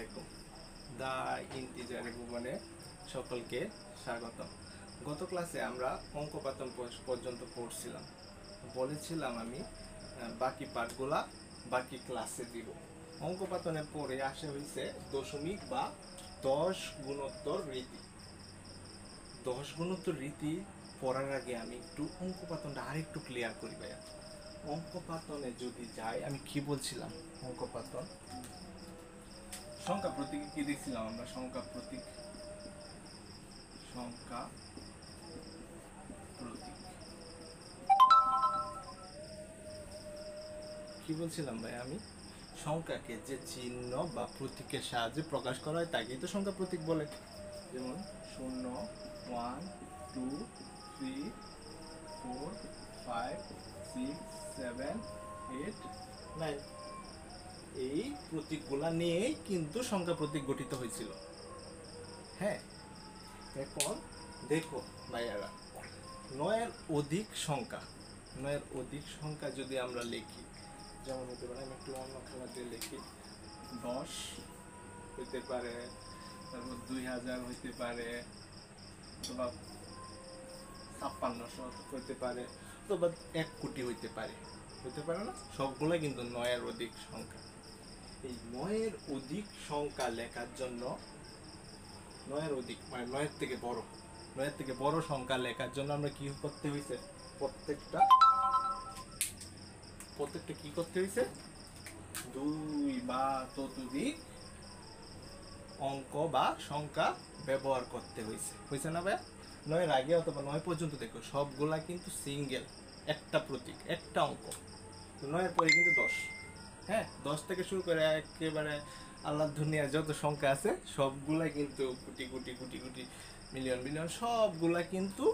আলাইকুম। দা ইন্টিজার ভুবনে সকলকে স্বাগতম। গত ক্লাসে আমরা অঙ্কপাতন পর্যন্ত পড়ছিলাম। বলেছিলাম আমি বাকি পাঠগুলা বাকি ক্লাসে দিব। অঙ্কপাতনের পরে আসে হয়েছে দশমিক বা 10 গুণোত্তর রীতি। 10 গুণোত্তর রীতি পড়ার আগে আমি একটু অঙ্কপাতনটা আরেকটু ক্লিয়ার করি ভাইয়া। অঙ্কপাতনে যদি যাই, আমি কি বলছিলাম? অঙ্কপাতন সংখ্যা প্রতীকে কি দেখছিলাম আমরা? সংখ্যা প্রতীক কি বলছিলাম ভাই? আমি সংখ্যাকে যে চিহ্ন বা প্রতীকের সাহায্যে প্রকাশ করা হয় তাকেই তো সংখ্যা প্রতীক বলে। যেমন 0, 1, 2, 3, 4, 5, 6, 7, 8, 9 এই প্রতীকগুলা নিয়েই কিন্তু সংখ্যা প্রতীক গঠিত হয়েছিল। হ্যাঁ, এখন দেখো ভাইয়ারা, 9-এর অধিক সংখ্যা যদি আমরা লিখি, যেমন হতে পারে, আমি একটু অন্য খেলা দিয়ে লিখি, 10 হইতে পারে, তারপর 2000 হইতে পারে, অথবা 5600 হইতে পারে, অথবা 1 কোটি হইতে পারে না? সবগুলো কিন্তু 9-এর অধিক সংখ্যা। এই 9-এর অধিক সংখ্যা লেখার জন্য 9-এর অধিক মানে 9-এর থেকে বড় সংখ্যা লেখার জন্য আমরা কি করতে হয়েছে? প্রত্যেকটা কি করতে হয়েছে? 2 বা ততোধিক অঙ্ক বা সংখ্যা ব্যবহার করতে হয়েছে না ভাইয়া? 9-এর আগে অথবা 9 পর্যন্ত দেখো সবগুলা কিন্তু সিঙ্গেল, একটা প্রতীক, একটা অঙ্ক। 9-এর পরে কিন্তু 10। হ্যাঁ, 10 থেকে শুরু করে একেবারে আল্লাহ দুনিয়ার যত সংখ্যা আছে সবগুলা কিন্তু কোটি কোটি কোটি কোটি মিলিয়ন মিলিয়ন সবগুলা কিন্তু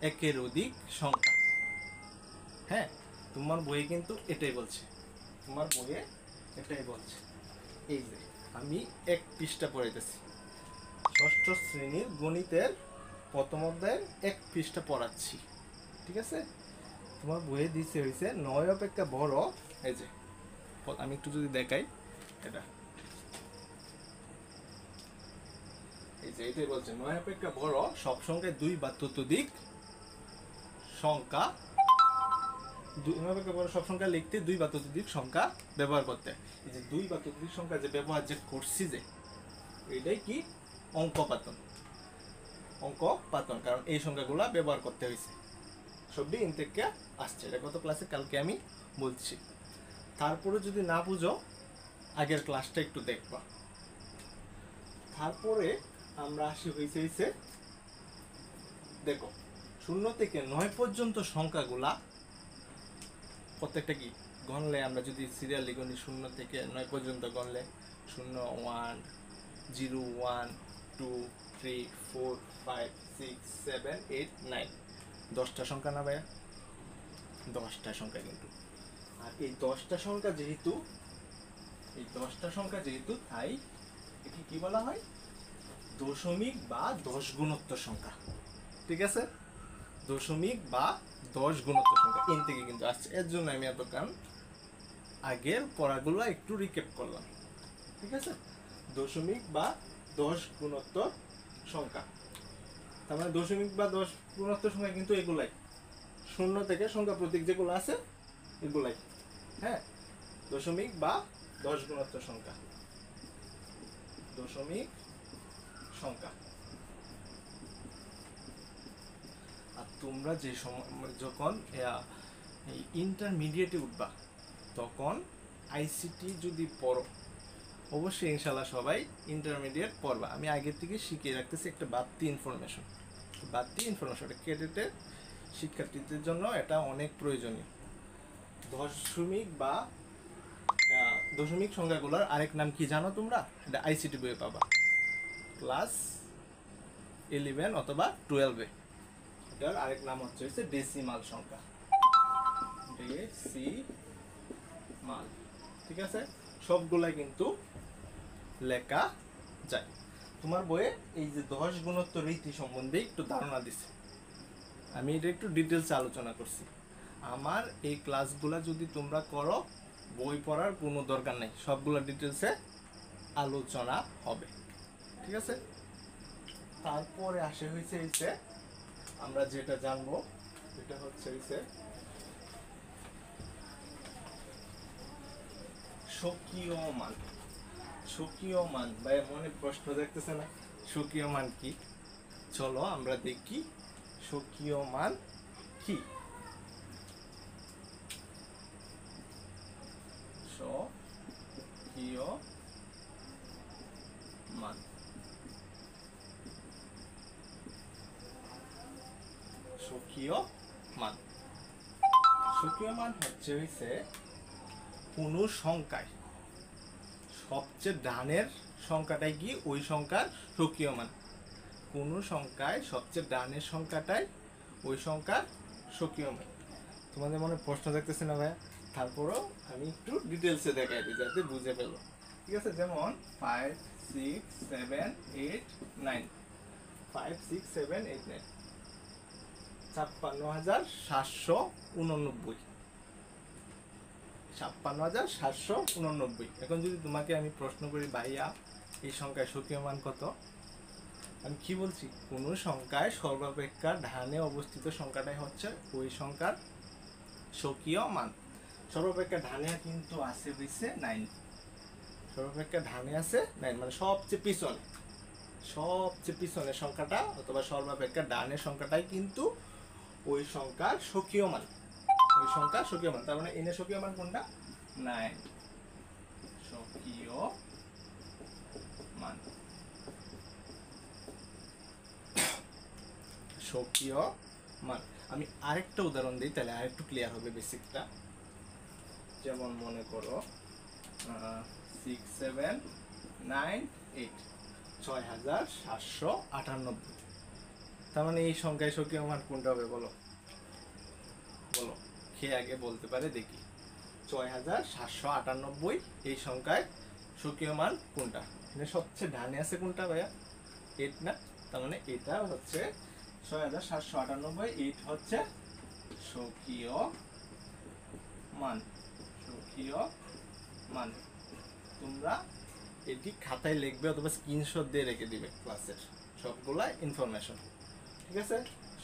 একের অধিক সংখ্যা। হ্যাঁ, তোমার বইয়ে কিন্তু এটাই বলছে। এই যে আমি এক পৃষ্ঠা পড়াইতেছি, ষষ্ঠ শ্রেণীর গণিতের প্রথম অধ্যায়ের এক পৃষ্ঠা পড়াচ্ছি, ঠিক আছে? তোমার বইয়ে দিচ্ছে হয়েছে 9 অপেক্ষা বড়। এই যে আমি একটু যদি দেখাই, এটাই বলছে 9 অপেক্ষা বড় সব সংখ্যায় 2 বা ততোধিক সংখ্যা, 9 অপেক্ষা বড় সব সংখ্যা লিখতে 2 বা ততোধিক সংখ্যা ব্যবহার করতে। এই যে 2 বা ততোধিক সংখ্যা যে ব্যবহার যে করছি, যে এটাই কি? অঙ্কপাতন, কারণ এই সংখ্যাগুলা ব্যবহার করতে হয়েছে, সবই ইন থেকে আসছে। এটা গত ক্লাসে কালকে আমি বলছি। তারপরে যদি না বুঝো, আগের ক্লাসটা একটু দেখবা। তারপরে আমরা আসি হয়েছে দেখো 0 থেকে 9 পর্যন্ত সংখ্যাগুলা প্রত্যেকটা কি গণলে, আমরা যদি সিরিয়ালি গণি 0 থেকে 9 পর্যন্ত গণলে 0, 1, 0, 1, 2, 3, 4, 5, 6, 7, 8, 9 10টা সংখ্যা না ভাইয়া? 10টা সংখ্যা কিন্তু। আর এই 10টা সংখ্যা যেহেতু তাই একে কি বলা হয়? দশমিক বা 10 গুণোত্তর সংখ্যা, ঠিক আছে? দশমিক বা 10 গুণোত্তর সংখ্যা এন থেকে কিন্তু আসছে। এর জন্য আমি এতক্ষণ আগের পড়াগুলো একটু রিক্যাপ করলাম, ঠিক আছে? দশমিক বা 10 গুণোত্তর সংখ্যা, তার মানে দশমিক বা 10 গুণোত্তর সংখ্যা কিন্তু এগুলাই, 0 থেকে সংখ্যা প্রতীক যেগুলো আছে এগুলাই। হ্যাঁ, দশমিক বা 10 গুণোত্তর সংখ্যা, দশমিক সংখ্যা। আর তোমরা যে যখন ইন্টারমিডিয়েটে উঠবা, তখন আইসিটি যদি পড়ো, অবশ্যই ইনশাল্লাহ সবাই ইন্টারমিডিয়েট পড়বা। আমি আগের থেকে শিখিয়ে রাখতেছি একটা বাড়তি ইনফরমেশন। এটা ক্যাডেটের শিক্ষার্থীদের জন্য এটা অনেক প্রয়োজনীয়। দশমিক সংখ্যাগুলোর আরেক নাম কি জানো তোমরা? এটা আইসিটি বইয়ে পাবা, ক্লাস 11 অথবা 12-এ। এটার আরেক নাম হচ্ছে ডেসিমাল সংখ্যা, ডেসিমাল, ঠিক আছে? সবগুলা কিন্তু লেখা যায়। তোমার বইয়ে এই যে 10 গুণোত্তর রীতি সম্বন্ধে একটু ধারণা দিছে, আমি এটা একটু ডিটেলসে আলোচনা করছি। আমার এই ক্লাসগুলা যদি তোমরা করো, বই পড়ার কোনো দরকার নেই, সবগুলা ডিটেলসে আলোচনা হবে। ঠিক আছে, তারপরে আসে হইছে আমরা যেটা জানবো এটা হচ্ছে স্বকীয় মান। স্বকীয় মান ভাই মনে প্রশ্ন দেখতেছে না, স্বকীয় মান কি? চলো আমরা দেখি স্বকীয় মান কি। স্বকীয় মান, স্বকীয় মান, স্বকীয় মান হচ্ছে কোন সংখ্যায় সবচেয়ে ডানের সংখ্যাটাই কি ওই সংখ্যার স্বকীয় মান। কোন সংখ্যায় সবচেয়ে ডানের সংখ্যাটাই ওই সংখ্যার স্বকীয় মান। তোমাদের মনে প্রশ্ন দেখতেছে না ভাইয়া? তারপরও আমি একটু ডিটেলসে দেখাই দিই যাতে বুঝে ফেলো। ঠিক আছে, যেমন 5 6 7 8 9, 5 6 7 8 9, 56,789, 56,789। এখন যদি তোমাকে আমি প্রশ্ন করি ভাইয়া এই সংখ্যায় স্বকীয় মান কত, আমি কি বলছি? কোন সংখ্যায় সর্বাপেক্ষা ডানে অবস্থিত সংখ্যাটাই হচ্ছে ওই সংখ্যার স্বকীয় মান। সর্বাপেক্ষা ডানে কিন্তু আছে হইছে 9, সর্বাপেক্ষা ডানে আছে 9 মানে সবচেয়ে পিছনে সংখ্যাটা অথবা সর্বাপেক্ষা ডানের সংখ্যাটাই কিন্তু ওই সংখ্যার স্বকীয় মান, ওই সংখ্যার স্বকীয় মান। তার মানে এনে স্বকীয় মান কোনটা? 9 স্বকীয় মান, স্বকীয় মান। আমি আরেকটা উদাহরণ দিই তাহলে আরেকটু ক্লিয়ার হবে বেসিকটা। যেমন মনে করো 6 7 9 8, 6,798। তার মানে এই সংখ্যায় স্বকীয় মান কোনটা হবে বলো? বলো, খেয়ে আগে বলতে পারে দেখি। 6,798 এই সংখ্যায় স্বকীয় মান কোনটা? মানে সবচেয়ে ডানে আছে কোনটা ভাইয়া? 8 না? তার মানে এটা হচ্ছে 6,798, 8 হচ্ছে স্বকীয় মান, স্বকীয় মান। তোমরা এটি খাতায় লিখবে অথবা স্ক্রিনশট দিয়ে রেখে দিবে ক্লাসের সবগুলা ইনফরমেশন। ঠিক আছে,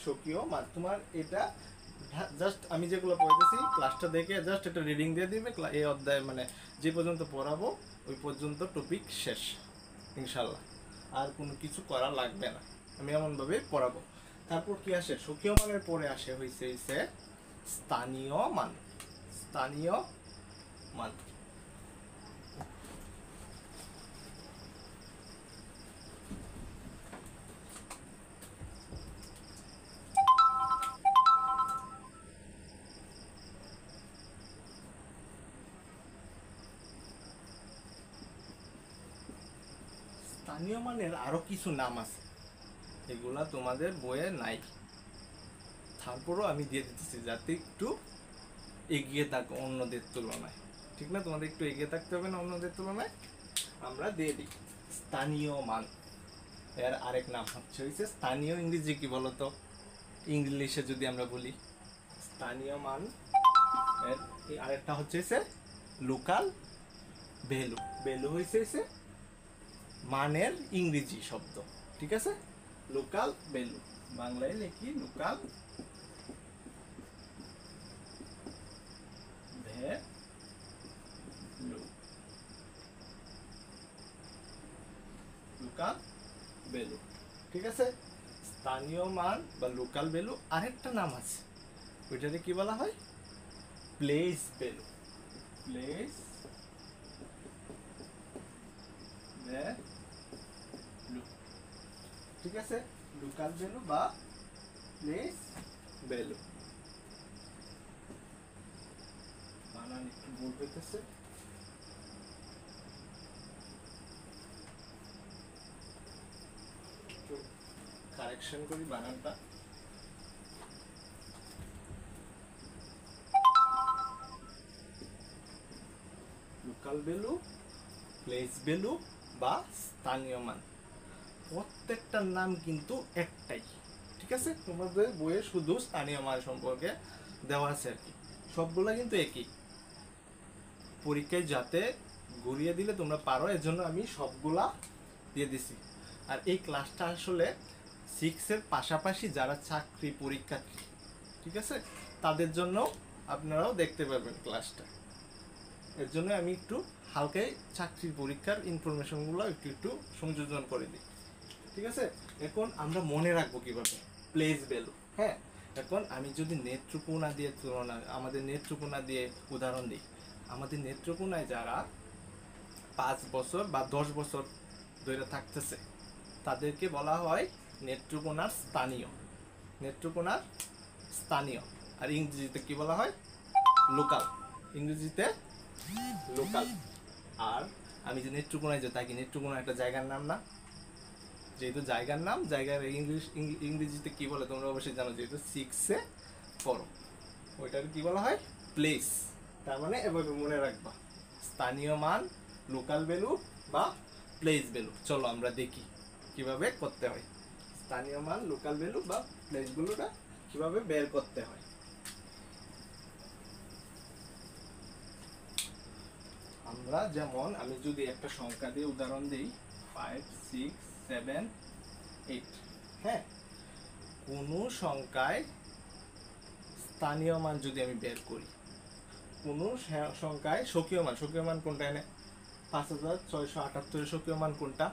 স্বকীয় মান তোমার এটা জাস্ট আমি যেগুলো পড়াইতেছি ক্লাসটা দেখে জাস্ট একটা রিডিং দিয়ে দিবে। এই অধ্যায় মানে যে পর্যন্ত পড়াবো ওই পর্যন্ত টপিক শেষ ইনশাল্লাহ, আর কোনো কিছু করা লাগবে না, আমি এমনভাবে পড়াবো। তারপর কি আসে? স্বকীয় মানের পরে আসে হইছে স্থানীয় মান। স্থানীয় মান, স্থানীয় মানের আরো কিছু নাম আছে, এগুলা তোমাদের বইয়ে নাই, তারপরও আমি দিয়ে দিতেছি যাতে একটু এগিয়ে থাকো অন্যদের তুলনায়। ঠিক না, তোমাদের একটু এগিয়ে থাকতে হবে না অন্যদের তুলনায়, আমরা দিয়ে দিই স্থানীয় মান। এর আরেক নাম হচ্ছে স্থানীয়, ইংরেজি কি বলতো? ইংলিশে যদি আমরা বলি স্থানীয় মান, এর আরেকটা হচ্ছে লোকাল ভ্যালু। ভ্যালু হইছে মানের ইংরেজি শব্দ। ঠিক আছে, লোকাল ভ্যালু, বাংলায় লিখি লোকাল ভ্যালু, লোকাল ভ্যালু। ঠিক আছে, স্থানীয় মান বা লোকাল ভ্যালু। আরেকটা নাম আছে, ওইটাকে কি বলা হয়? Place value. Place value. ঠিক আছে, লোকাল ভ্যালু বা প্লেস ভ্যালু। বানান একটু ভুল হইতেছে, একটু কারেকশন করি বানানটা। লোকাল ভ্যালু, প্লেস ভ্যালু বা স্থানীয় মান, প্রত্যেকটার নাম কিন্তু একটাই। ঠিক আছে, তোমাদের বইয়ে শুধু স্থানীয় মান সম্পর্কে দেওয়া আছে আর কি, সবগুলা কিন্তু একই। পরীক্ষায় যাতে ঘুরিয়ে দিলে তোমরা পারো, এর জন্য আমি সবগুলা দিয়ে দিছি। আর এই ক্লাসটা আসলে 6-এর পাশাপাশি যারা চাকরি পরীক্ষার্থী, ঠিক আছে, তাদের জন্য আপনারাও দেখতে পারবেন ক্লাসটা। এর জন্য আমি একটু হালকাই চাকরির পরীক্ষার ইনফরমেশনগুলো একটু একটু সংযোজন করে দিই, ঠিক আছে। এখন আমরা মনে রাখবো কিভাবে প্লেস ভ্যালু। হ্যাঁ, এখন আমি যদি নেত্রকোনা দিয়ে তুলনা, আমাদের নেত্রকোনা দিয়ে উদাহরণ দিই, আমাদের নেত্রকোনায় যারা 5 বছর বা 10 বছর ধরে থাকতেছে তাদেরকে বলা হয় নেত্রকোনার স্থানীয়, নেত্রকোনার স্থানীয়। আর ইংরেজিতে কি বলা হয়? লোকাল, ইংরেজিতে লোকাল। আর আমি যে নেত্রকোনায় যে থাকি, নেত্রকোনা একটা জায়গার নাম না? যেহেতু জায়গার নাম, জায়গার ইংরেজিতে কি বলে তোমরা অবশ্যই জানো, যেহেতু 6-এ পড়ো, ওইটার কি বলা হয়? প্লেস। তার মানে এভাবে মনে রাখবা, স্থানীয় মান, লোকাল ভ্যালু বা প্লেস ভ্যালু। চলো আমরা দেখি কিভাবে করতে হয় স্থানীয় মান, লোকাল ভ্যালু বা প্লেস ভ্যালুটা কিভাবে বের করতে হয়। আমরা যেমন, আমি যদি একটা সংখ্যা দিয়ে উদাহরণ দিই, 5, 6, 7, 8। হ্যাঁ, কোনো সংখ্যায় স্থানীয় মান যদি আমি বের করি, কোনো সংখ্যায় স্বকীয় মান, স্বকীয় মান কোনটা? এনে 5678 স্বকীয় মান কোনটা?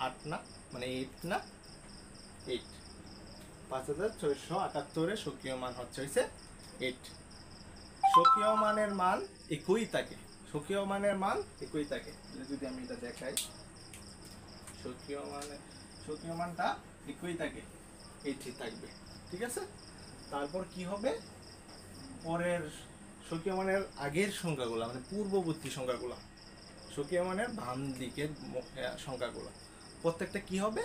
8 না, মানে 8 না, 8। 5678 স্বকীয় মান হচ্ছে 8। স্বকীয় মানের মান একই থাকে, স্বকীয় মানের মান একই থাকে। যদি আমি এটা দেখাই, স্বকীয় মানটা একই থাকে, 8 থাকবে, ঠিক আছে। তারপর কি হবে? পরের স্বকীয় মানের আগের সংখ্যাগুলো, মানে পূর্ববর্তী সংখ্যাগুলো, স্বকীয় মানের বাম দিকের সংখ্যাগুলো, প্রত্যেকটা কি হবে?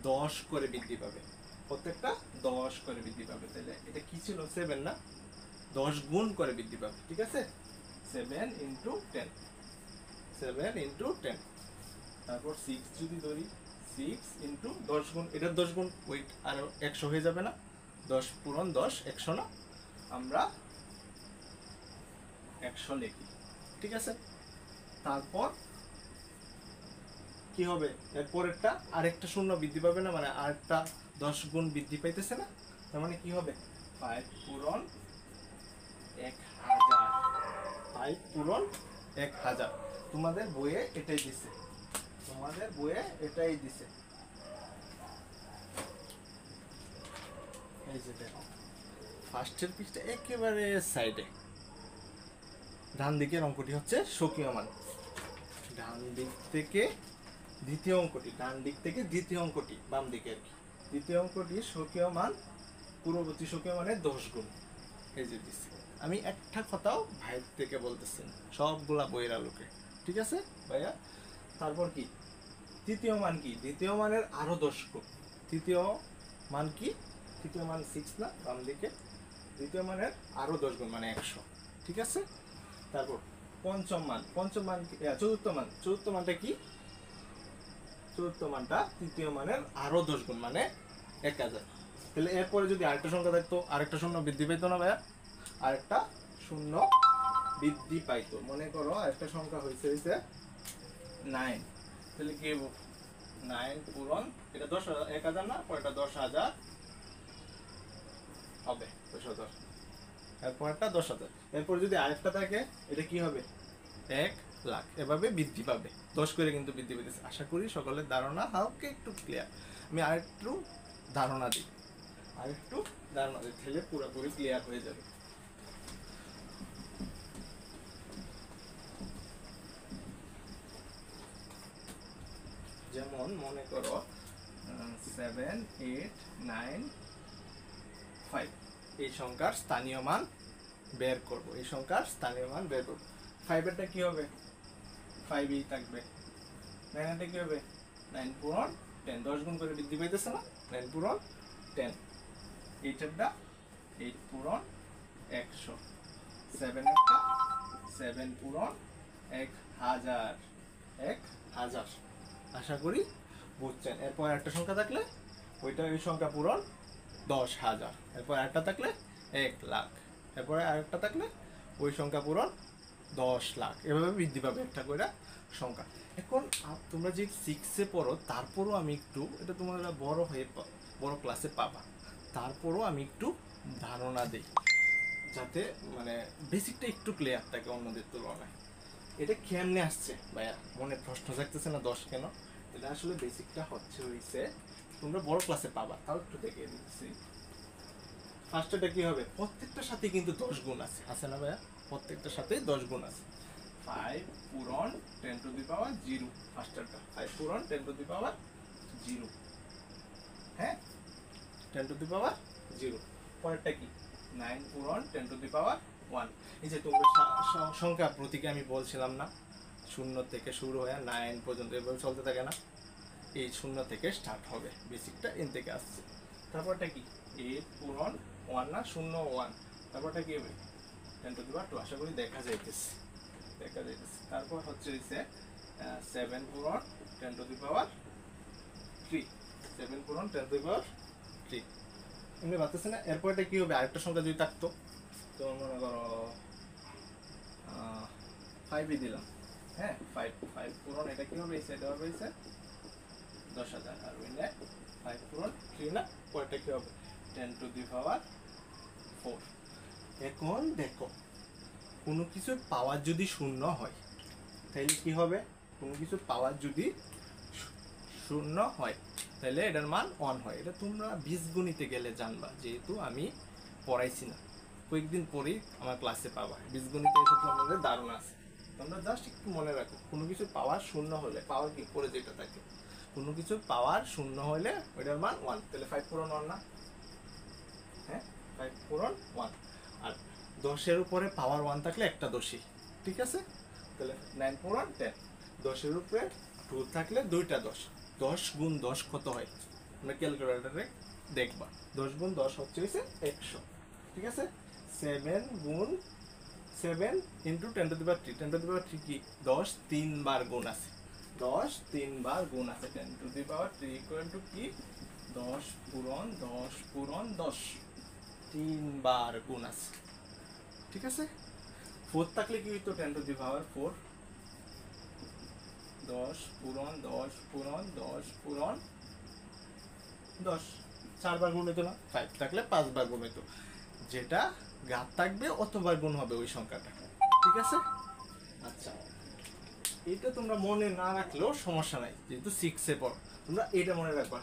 10 করে বৃদ্ধি পাবে, প্রত্যেকটা 10 করে বৃদ্ধি পাবে। তাহলে এটা কি ছিল? 7 না? 10 গুণ করে বৃদ্ধি পাবে, ঠিক আছে। 7 × 10, 7 × 10। তারপর 6 যদি ধরি, 6 × 10 গুণ, এটার 10 গুণ, ওয়েট আর 100 হয়ে যাবে না? 10 পূরণ 10, 100 না? আমরা 100 লিখি, ঠিক আছে। তারপর কি হবে? এরপরেরটা আরেকটা শূন্য বৃদ্ধি পাবে না, মানে আরেকটা 10 গুণ বৃদ্ধি পাইতেছে না? তার মানে কি হবে? 5 পূরণ 1000, 5 পূরণ 1000। তোমাদের বইয়ে এটাই দিছে, তোমাদের বইয়ে এটাই দিছে। এই যে দেখো, ফার্স্টের পৃষ্ঠা একেবারে সাইডে ডান দিকের অঙ্কটি হচ্ছে স্বকীয় মান। ডান দিক থেকে দ্বিতীয় অঙ্কটি, ডান দিক থেকে দ্বিতীয় অঙ্কটি, বাম দিকে আর কি। দ্বিতীয় অঙ্কটি স্বকীয় মান পূর্ববর্তী স্বকীয় মানের 10 গুণ। এই যে দিচ্ছি আমি, একটা কথাও ভাইয়ের থেকে বলতেছি না, সবগুলা বইয়ের আলোকে, ঠিক আছে ভাইয়া। তারপর কি? তৃতীয় মান কি? দ্বিতীয় মানের আরো 10 গুণ। তৃতীয় মান কি? তৃতীয় মান 6 না, বাম দিকে। দ্বিতীয় মানের আরো 10 গুণ মানে 100, ঠিক আছে। তারপর পঞ্চম মান, পঞ্চম মান কি? চতুর্থ মান, চতুর্থ মানটা কি? চতুর্থ মানটা তৃতীয় মানের আরো 10 গুণ মানে 1000। তাহলে এরপরে যদি আরেকটা সংখ্যা থাকতো, আরেকটা শূন্য বৃদ্ধি পাইতো না ভাইয়া? আরেকটা শূন্য বৃদ্ধি পাইতো। মনে করো আরেকটা সংখ্যা হয়েছে 9। তাহলে কি 9 পূরণ, এটা 10,000 না, পরেরটা 10,000 হবে, 10,000। এরপরটা 10,000। এরপর যদি আরেকটা থাকে, এটা কি হবে? 1 লাখ। এভাবে বৃদ্ধি পাবে, 10 করে কিন্তু বৃদ্ধি পেতেছে। আশা করি সকলের ধারণা হালকা একটু ক্লিয়ার। আমি আরেকটু ধারণা দিই, তাহলে পুরোপুরি ক্লিয়ার হয়ে যাবে। যেমন মনে করো 7, 8, 9, 5 এই সংখ্যার স্থানীয় মান বের করব, এই সংখ্যার স্থানীয় মান বের করব। 5 এরটা কি হবে? 5ই থাকবে। 9 এরটা কি হবে? 9 পূরণ 10, 10 গুণ করে বৃদ্ধি পাইতেছে না? 9 পূরণ 10। 8 এরটা 8 পূরণ 100। 7 এরটা 7 পূরণ 1000, 1000। আশা করি বুঝছেন। এরপর একটা সংখ্যা থাকলে ওইটা, ওই সংখ্যা পূরণ 10,000। এরপর আরেকটা থাকলে 1 লাখ। এরপরে আরেকটা থাকলে ওই সংখ্যা পূরণ 10 লাখ, এভাবে বৃদ্ধি পাবে একটা করে সংখ্যা। এখন তোমরা যে 6-এ পড়ো, তারপরও আমি একটু, এটা তোমরা বড় হয়ে বড় ক্লাসে পাবা, তারপরও আমি একটু ধারণা দিই যাতে মানে বেসিকটা একটু ক্লিয়ার থাকে অন্যদের তুলনায়। এটা কেমনে আসছে ভাইয়া, মনে প্রশ্ন থাকতেছে না 10 কেন? এটা আসলে বেসিকটা হইছে তোমরা বড় ক্লাসে পাবা, তাও একটু দেখে দিচ্ছি। ফার্স্টটা কি হবে, প্রত্যেকটার সাথে কিন্তু 10 গুণ আছে না ভাইয়া? প্রত্যেকটার সাথে 10 গুণ আছে। 5 পূরণ 10 টু দি পাওয়ার 0, ফার্স্টটা 5 পূরণ 10 টু দি পাওয়ার 0, হ্যাঁ 10 টু দি পাওয়ার 0। পরেরটা কি, 9 পূরণ 10 টু দি পাওয়ার 1। এই যে তোমরা সংখ্যা প্রতীকে আমি বলছিলাম না, 0 থেকে শুরু হয়ে 9 পর্যন্ত এভাবে চলতে থাকে না, এই 0 থেকে স্টার্ট হবে, বেসিকটা এন থেকে আসছে। তারপরটা কি, 8 পূরণ 1 না 0 1, তারপরটা কি হবে 10 টু দি পাওয়ার 2, আশা করি দেখা যাইতেছে। তারপর হচ্ছে 7 পূরণ 10 টু দি পাওয়ার 3, 7 পূরণ 10 টু দি পাওয়ার 3, এমনি ভাবতেছে না। এরপরটা কি হবে, আরেকটা সংখ্যা যদি থাকতো, তো মনে করো 5 দিলাম, হ্যাঁ 5 পূরণ এটা কি হবে, এটা হবে 10,000, আর ওইটা 5 পূরণ 3 না, পরেরটা কি হবে 10 টু দি পাওয়ার 4। এখন দেখো, কোনো কিছুর পাওয়ার যদি শূন্য হয় তাহলে কি হবে, কোনো কিছুর পাওয়ার যদি শূন্য হয় তাহলে এটার মান 1 হয়। এটা তোমরা বীজগণিতে গেলে জানবা, যেহেতু আমি পড়াইছি না, কয়েকদিন পরেই আমার ক্লাসে পাবা। বীজগণিতে এসব সম্বন্ধে ধারণা আছে, তোমরা জাস্ট একটু মনে রাখো, কোনো কিছুর পাওয়ার শূন্য হলে, পাওয়ার কি পরে যেটা থাকে, কোনো কিছুর পাওয়ার শূন্য হলে ওইটার মান 1, তাহলে 5 পূরণ 1 না, হ্যাঁ 5 পূরণ 1। আর 10-এর উপরে পাওয়ার 1 থাকলে একটা দোষী, ঠিক আছে? তাহলে 9 পূরণ 10, 10-এর উপরে 2 থাকলে দুইটা 10, 10 গুণ 10 কত হয়, আমরা ক্যালকুলেটরে দেখবা। 10 গুণ 10 হচ্ছে 100, ঠিক আছে? 7 গুণ 7 into 10 to the power 3, 10 to the power 3 কি 10 3 বার গুণ আছে, 10 3 বার গুণ আছে। 10 to the power 3 equal to কি 10 পূরণ 10 পূরণ 10, 3 বার গুণ আছে, ঠিক আছে? 4 থাকলে কি হইতো, 10 টু দি পাওয়ার 4, 10 পূরণ 10 পূরণ 10 পূরণ 10, 4 বার গুণ হইতো না? 5 থাকলে 5 বার গুণ হইতো, যেটা ঘাত থাকবে অতবার গুণ হবে ওই সংখ্যাটা, ঠিক আছে? আচ্ছা, এটা তোমরা মনে না রাখলেও সমস্যা নাই, যেহেতু 6-এ পড়ো, তোমরা এটা মনে রাখবা,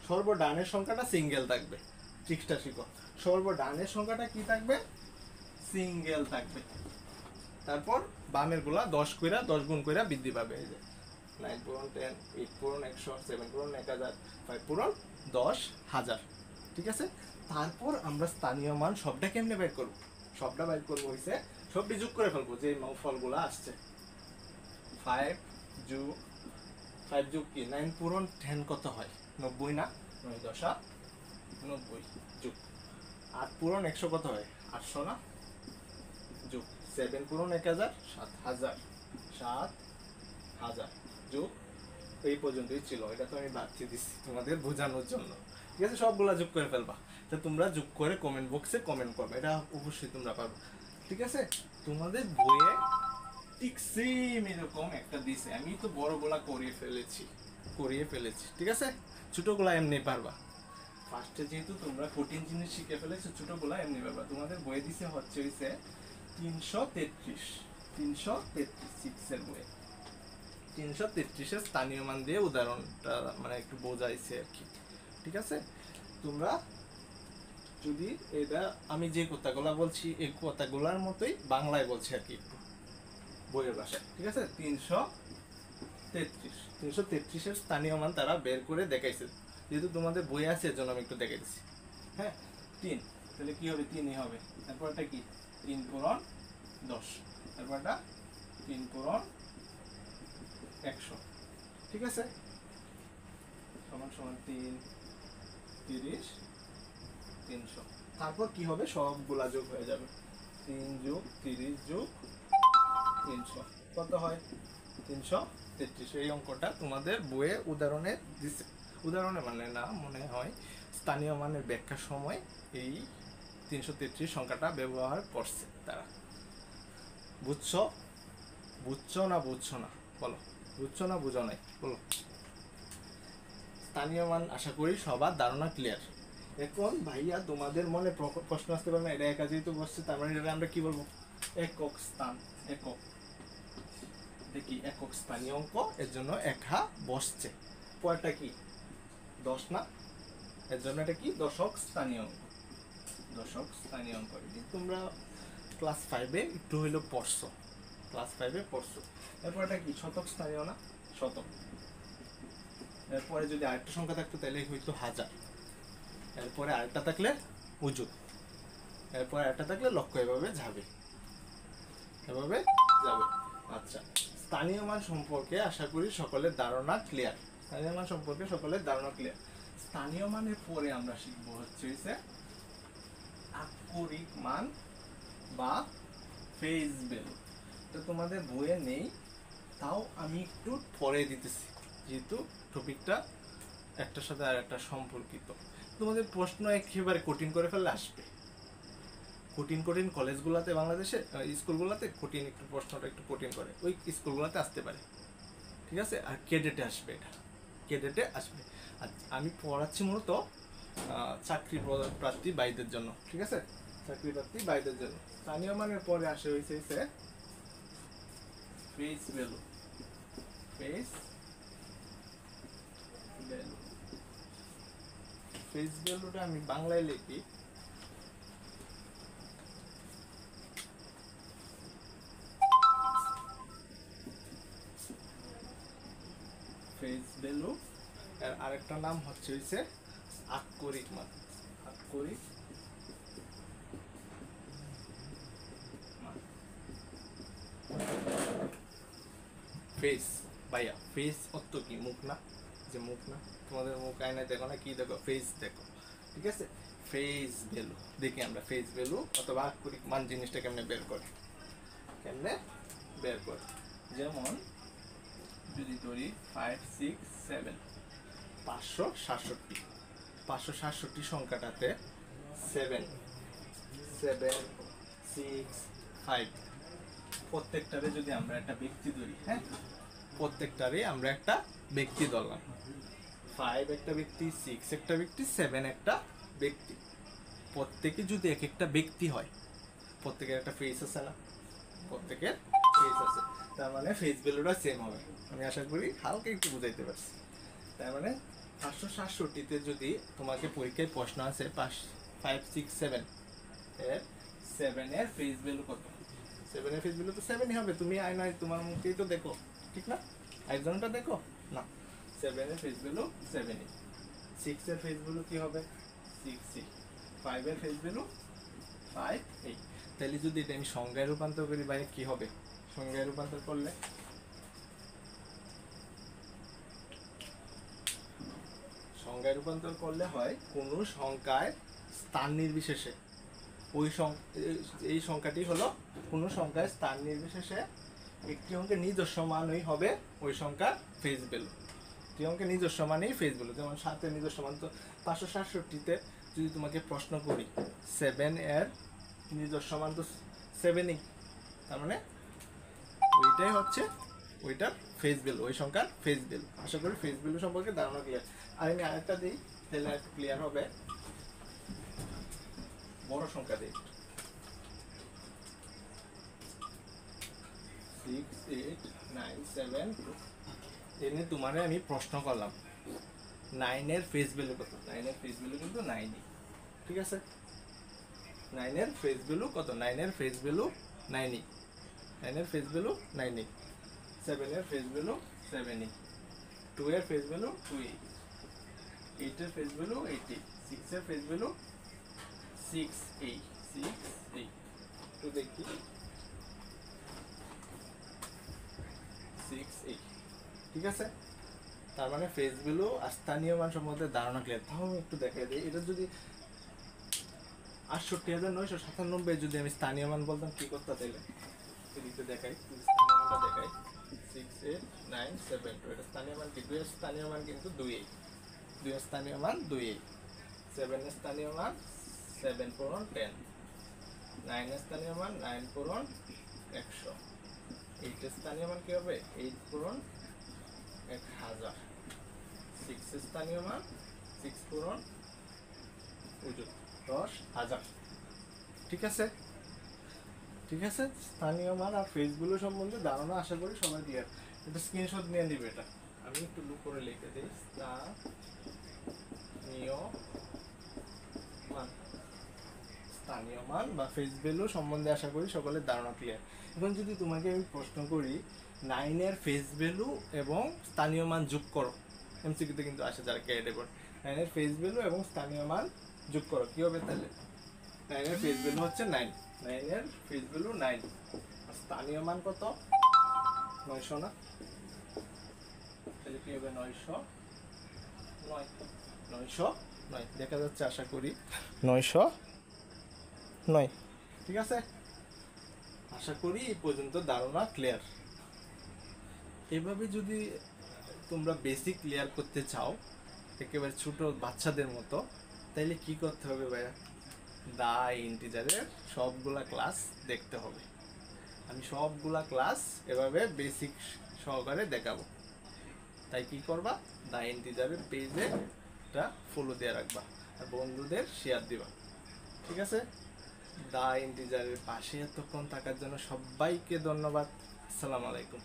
সর্বডানের সংখ্যাটা সিঙ্গেল থাকবে। ট্রিক্সটা শিখো, সর্বডানের সংখ্যাটা কি থাকবে, সিঙ্গেল থাকবে। তারপর বামের গুলা 10 কইরা 10 গুণ কইরা বৃদ্ধি পাবে। এই যে 9 পূরণ 10, 8 পূরণ 100, 7 পূরণ 1000, 5 পূরণ 10,000, ঠিক আছে? তারপর আমরা স্থানীয় মান সবটা কেমনে বের করব, সবটা বের করব হইছে সবটি যোগ করে ফেলবো, যে ফলগুলো আসছে। 5 যোগ 5 যোগ কি 9 পূরণ 10 কত হয়, 90 না, 9 10 90 যোগ 8 পূরণ 100 কত হয়, 800 না, যোগ 7 পূরণ 1000 7000, 7000 যোগ, এই পর্যন্তই ছিল। এটা তো আমি বাড়তি দিচ্ছি তোমাদের বোঝানোর জন্য, ঠিক আছে? সবগুলা যোগ করে ফেলবা, তো তোমরা যোগ করে কমেন্ট বক্সে কমেন্ট করবে, এটা অবশ্যই তোমরা পারবে, ঠিক আছে? তোমাদের বইয়ে ঠিক সেম এরকম একটা দিছে, আমি তো বড়গুলা করিয়ে ফেলেছি, ঠিক আছে? ছোটগুলা এমনি পারবা। ফার্স্টে যেহেতু তোমরা কঠিন জিনিস শিখে ফেলেছো, ছোটগুলা এমনি পারবা। তোমাদের বইয়ে দিছে হচ্ছে 333, 6-এর বইয়ে 333-এর স্থানীয় মান দিয়ে উদাহরণটা মানে একটু বোঝাইছে আর কি, ঠিক আছে? তোমরা যদি এটা আমি যে কথাগুলো বলছি এই কথাগুলোর মতোই বাংলায় বলছি আর কি, একটু বইয়ের ভাষায়, ঠিক আছে? 333-এর স্থানীয় মান তারা বের করে দেখাইছে, যেহেতু তোমাদের বই আছে এর জন্য আমি একটু দেখাই দিচ্ছি। হ্যাঁ 3, তাহলে কি হবে 3ই হবে। তারপরটা কি 3 পূরণ 10, তারপরটা 3 পূরণ 100, ঠিক আছে? সমান সমান 3 30 300। তারপর কি হবে, সবগুলা যোগ হয়ে যাবে, 3 যোগ 30 যোগ 300 কত হয় 333। এই অঙ্কটা তোমাদের বইয়ে উদাহরণে দিছে, উদাহরণে মানে না মনে হয় স্থানীয় মানের ব্যাখ্যার সময় এই 333 সংখ্যাটা ব্যবহার করছে তারা, বুঝছো? বুঝছো না বুঝছো না বলো, বুঝছো না বুঝো নাই বলো। স্থানীয় মান আশা করি সবার ধারণা ক্লিয়ার। এখন ভাইয়া তোমাদের মনে প্রশ্ন আসতে পারে না, এটা একা যেহেতু বসছে তার মানে এটা আমরা কি বলবো? একক স্থান, একক, দেখি একক স্থানীয় অঙ্ক, এর জন্য একা বসছে। পরেরটা কি? 10 না, এর জন্য এটা কি? দশক স্থানীয় অঙ্ক, দশক স্থানীয় অঙ্ক। তোমরা ক্লাস 5-এ একটু হইলো পড়ছো, ক্লাস 5-এ পড়ছো। এরপর এটা কি? শতক স্থানীয় না, শতক। এরপরে যদি আরেকটা সংখ্যা থাকতো তাহলে হইতো হাজার। এরপরে আরেকটা থাকলে উজু, এরপরে আরেকটা থাকলে লক্ষ্য। এভাবে যাবে, এভাবে যাবে। আচ্ছা, স্থানীয় মান সম্পর্কে আশা করি সকলের ধারণা ক্লিয়ার। স্থানীয় মান সম্পর্কে সকলের ধারণা ক্লিয়ার। স্থানীয় মানের পরে আমরা শিখবো হচ্ছে আক্ষরিক মান বা ফেজ ভ্যালু। তো তোমাদের বইয়ে নেই, তাও আমি একটু পরে দিতেছি, যেহেতু টপিকটা একটার সাথে আর একটা সম্পর্কিত। তোমাদের প্রশ্ন একেবারে কঠিন করে ফেললে আসবে, কঠিন কঠিন কলেজগুলোতে, বাংলাদেশে স্কুলগুলোতে কঠিন একটু প্রশ্নটা একটু কঠিন করে, ওই স্কুলগুলোতে আসতে পারে, ঠিক আছে? আর কেডেটে আসবে, এটা কেডেটে আসবে। আর আমি পড়াচ্ছি মূলত চাকরি প্রার্থী ভাইদের জন্য, ঠিক আছে? চাকরি প্রার্থী ভাইদের জন্য। স্থানীয় মানের পরে আসে হয়েছে face value, face value. Face ভ্যালুটা আমি বাংলায় লিখি ফেস ভ্যালু। এর আরেকটা নাম হচ্ছে আক্ষরিক মান, আক্ষরিক মান। ফেস, ভাইয়া ফেস অর্থ কি? মুখ না, যে মুখ না, তোমাদের মুখ আয়নায় দেখো না, কি দেখো? ফেস দেখো, ঠিক আছে? ফেস ভ্যালু দেখি আমরা, ফেস ভ্যালু অথবা আক্ষরিক মান জিনিসটা কেমনে বের করে, কেমনে বের করে। যেমন যদি ধরি 5 6 7, 567, 567 সংখ্যাটাতে 7 7 6 5, প্রত্যেকটারে যদি আমরা একটা ব্যক্তি ধরি, হ্যাঁ, প্রত্যেকটারে আমরা একটা ব্যক্তি ধরলাম। 5 একটা ব্যক্তি, 6 একটা ব্যক্তি, 7 একটা ব্যক্তি। প্রত্যেকে যদি এক একটা ব্যক্তি হয়, প্রত্যেকের একটা ফেস আছে না, প্রত্যেকের ফেস আছে, তার মানে ফেস ভ্যালুটা সেম হবে। আমি আশা করি হালকা একটু বুঝাইতে পারছি। তার মানে 567তে যদি তোমাকে পরীক্ষায় প্রশ্ন আছে 5 6 7 এর 7 এর ফেস ভ্যালু কত? 7 এর ফেস ভ্যালু তো 7ই হবে। তুমি আয়নায় তোমার মুখেই তো দেখো, ঠিক না? একজনটা দেখো না। 7 এর ফেস ভ্যালু 7ই। 6 এর ফেস ভ্যালু কি হবে? 6ই। 5 এর ফেস ভ্যালু 5ই। তাহলে যদি এটা আমি সংখ্যায় রূপান্তর করি ভাই, কি হবে? সংখ্যায় রূপান্তর করলে সংখ্যায় রূপান্তর করলে হয় কোন সংখ্যায় স্থান নির্বিশেষে, ওই এই সংখ্যাটি হলো কোন সংখ্যায় স্থান নির্বিশেষে একটি অঙ্কের নিজস্ব মানই হবে ওই সংখ্যার ফেস ভ্যালু। একটি অঙ্কের নিজস্ব মানেই ফেস ভ্যালু। যেমন 7 এর নিজস্ব মান তো 567তে যদি তোমাকে প্রশ্ন করি 7 এর নিজস্ব মান তো 7ই, তার মানে ওইটাই হচ্ছে ওইটার ফেস ভ্যালু, ওই সংখ্যার ফেস ভ্যালু। আশা করি ফেস ভ্যালু সম্পর্কে ধারণা ক্লিয়ার। আর আমি আরেকটা দিই, তাহলে একটু ক্লিয়ার হবে। বড় সংখ্যা দিই, 6 8 9 7 2। এনে তোমারে আমি প্রশ্ন করলাম 9 এর ফেস ভ্যালু কত? 9 এর ফেস ভ্যালু কিন্তু 9ই, ঠিক আছে? 9 এর ফেস ভ্যালু কত? 9 এর ফেস ভ্যালু 9ই, 9 এর ফেস ভ্যালু 9ই। 7 এর ফেস ভ্যালু 7ই। 2 এর ফেস ভ্যালু 2ই। 8 এর ফেস ভ্যালু 8ই। 6 এর ফেস ভ্যালু 6ই, 6ই। তো দেখি 6ই, ঠিক আছে? তার মানে ফেস ভ্যালু আর স্থানীয় মান সম্বন্ধে ধারণা ক্লিয়ার। তাও আমি একটু দেখাই দিই, এটা যদি ৬৮,৯৯৭ যদি আমি স্থানীয় মান বলতাম কি করতে? তাইলে এদিকে দেখাই, স্থানীয় মানটা দেখাই 6 8 9 7 2। এটা স্থানীয় মান কি? 2 এর স্থানীয় মান কিন্তু 2ই, 2 এর স্থানীয় মান 2ই। 7 এর স্থানীয় মান 7 পূরণ 10। 9 এর স্থানীয় মান 9 পূরণ 100। 8 এর স্থানীয় মান কি হবে 8 পূরণ 1000, 6 এর স্থানীয় মান 6 পূরণ 10,000। ঠিক আছে, ঠিক আছে। স্থানীয় মান আর ফেজগুলো সম্বন্ধে ধারণা আশা করি সবাই ক্লিয়ার। একটা স্ক্রিনশট নিয়ে নিবে এটা, আমি একটু লুক করে লিখে দিই। স্থানীয় মান, স্থানীয় মান বা ফেজ ভ্যালু সম্বন্ধে আশা করি সকলের ধারণা ক্লিয়ার। এখন যদি তোমাকে আমি প্রশ্ন করি 9 এর ফেজ ভ্যালু এবং স্থানীয় মান যোগ করো, এমসিকিউতে কিন্তু আসে যারা ক্যারেটে পড়ে, 9 এর ফেজ ভ্যালু এবং স্থানীয় মান যোগ করো, কি হবে তাহলে? 9 এর ফেজ ভ্যালু হচ্ছে 9, 9 এর ফেজ ভ্যালু 9, আর স্থানীয় মান কত? 900 না? তাহলে কি হবে 909, 909 দেখা যাচ্ছে আশা করি 909। ঠিক আছে, আশা করি এই পর্যন্ত ধারণা ক্লিয়ার। এভাবে যদি তোমরা বেসিক ক্লিয়ার করতে চাও একেবারে ছোট বাচ্চাদের মতো, তাইলে কি করতে হবে ভাইয়া? দা ইন্টিজারের সবগুলা ক্লাস দেখতে হবে। আমি সবগুলা ক্লাস এভাবে বেসিক সহকারে দেখাবো। তাই কি করবা, দা ইন্টিজারের পেজে একটা ফলো দিয়ে রাখবা আর বন্ধুদের শেয়ার দিবা। ঠিক আছে, দা ইন্টিজারের পাশে এতক্ষণ থাকার জন্য সবাইকে ধন্যবাদ। আসসালামু আলাইকুম।